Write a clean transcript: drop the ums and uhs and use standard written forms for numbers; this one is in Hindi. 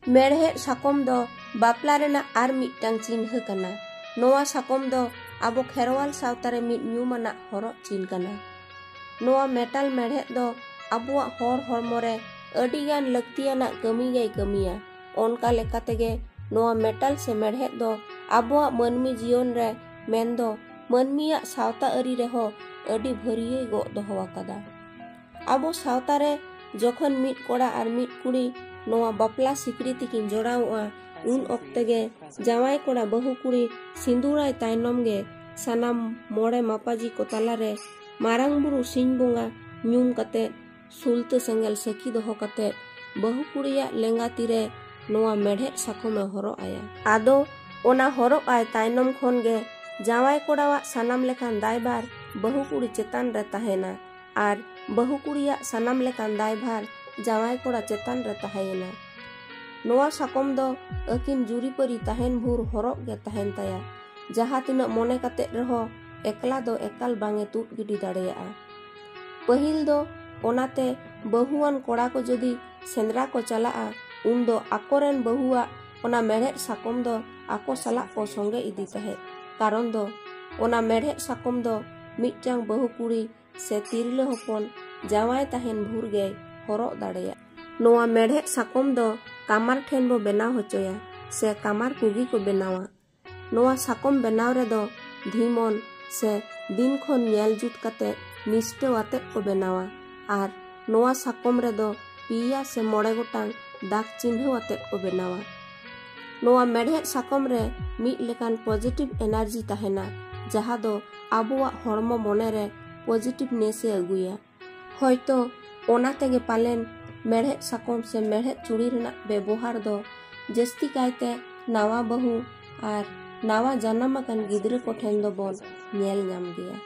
मेड़हेद साकम दो बापला रेना आर मिटटांग चिन्ह कना। नोआ साकम दो आबो खेरवाल सावतारे मिट न्यूमाना हरक चिन्ह कना। नोआ मेटाल मेड़हेद दो आबुआ हर हरमोरे अडिगान लक्तियाना कमी गई कमिया। ओनका लेकातेगे नोआ मेटाल से मेड़हेद दो आबुआ मानमी जीवन रे मेनदो मानमिया सावता अरी रेहो अडी भरिये गो दोहो आकादा। आबो सावतारे जखन मिट कोड़ा आर मिट कुड़ी नोआ बापला सिकड़ी तिकिन जोड़ाओआ उन ओक्तेगे जावाई कोड़ा बहु कुड़ी सिंदूराय तायनम गे सानाम मोड़े मापाजी को तालारे मारांग बुरु सिंह बोंगा न्यूम कते सुलते संगल सखी दोहो कते बहु कुड़िया लेंगा तीरे नोआ मेड़हेद साकमे हरो आया। आदो ओना हरो आय तायनम खोन गे जावाई कोड़ावा सानाम लेखान दायबार बहु कुड़ी चेतान रे ताहेना आर बहु कुड़िया सानाम लेखान दायभार जावाई कोड़ा चेतान रे ताहेना। नोआ साकम दो अकिन जुरीपरी ताहेन भूर हरो गे ताहेन ताया। जहाँ तिना मोने कते रहो एकला दो एकाल बांगे तुद गिडी दाड़ेया। पहिल दो ओनाते बहुआन कोड़ा को जदी सेंद्रा को चलाआ उन दो आकोरेन बहुआ ओना मेड़हेद साकम दो आको सला को संगे इदी ताहे। कारण दो ओना मेड़हेद साकम दो मिटटांग बहु कुड़ी से तिरले हपन जावाई ताहेन भूर गे हरो दाड़ेया। नोआ मेड़हेद साकम दो कामार ठेन बो बेनाव होचोया से कामार कुगी को बेनावा। नोआ साकम बेनाव रे दो धीमन से दिन खन नेल जुत कते निष्ठा वाते को बेनावा आर नोआ साकम रे दो पिया से मोड़े गोटांग दाग चिन्ह वाते को बेनावा। नोआ मेड़हेद साकम रे मिट लेकान पॉजिटिव एनर्जी ताहेना जहाँ दो आबुआ हड़मो मोने रे पॉजिटिवनेस ए अगुया। होयतो ओना तेगे पालेन मेड़हेद साकम से मेड़हेद चूड़ी रेना व्यवहार दो जस्ती कायते नावा बहु आर नावा जानाम आकान गिद्रे को ठेन दो बोन नेल नाम गया।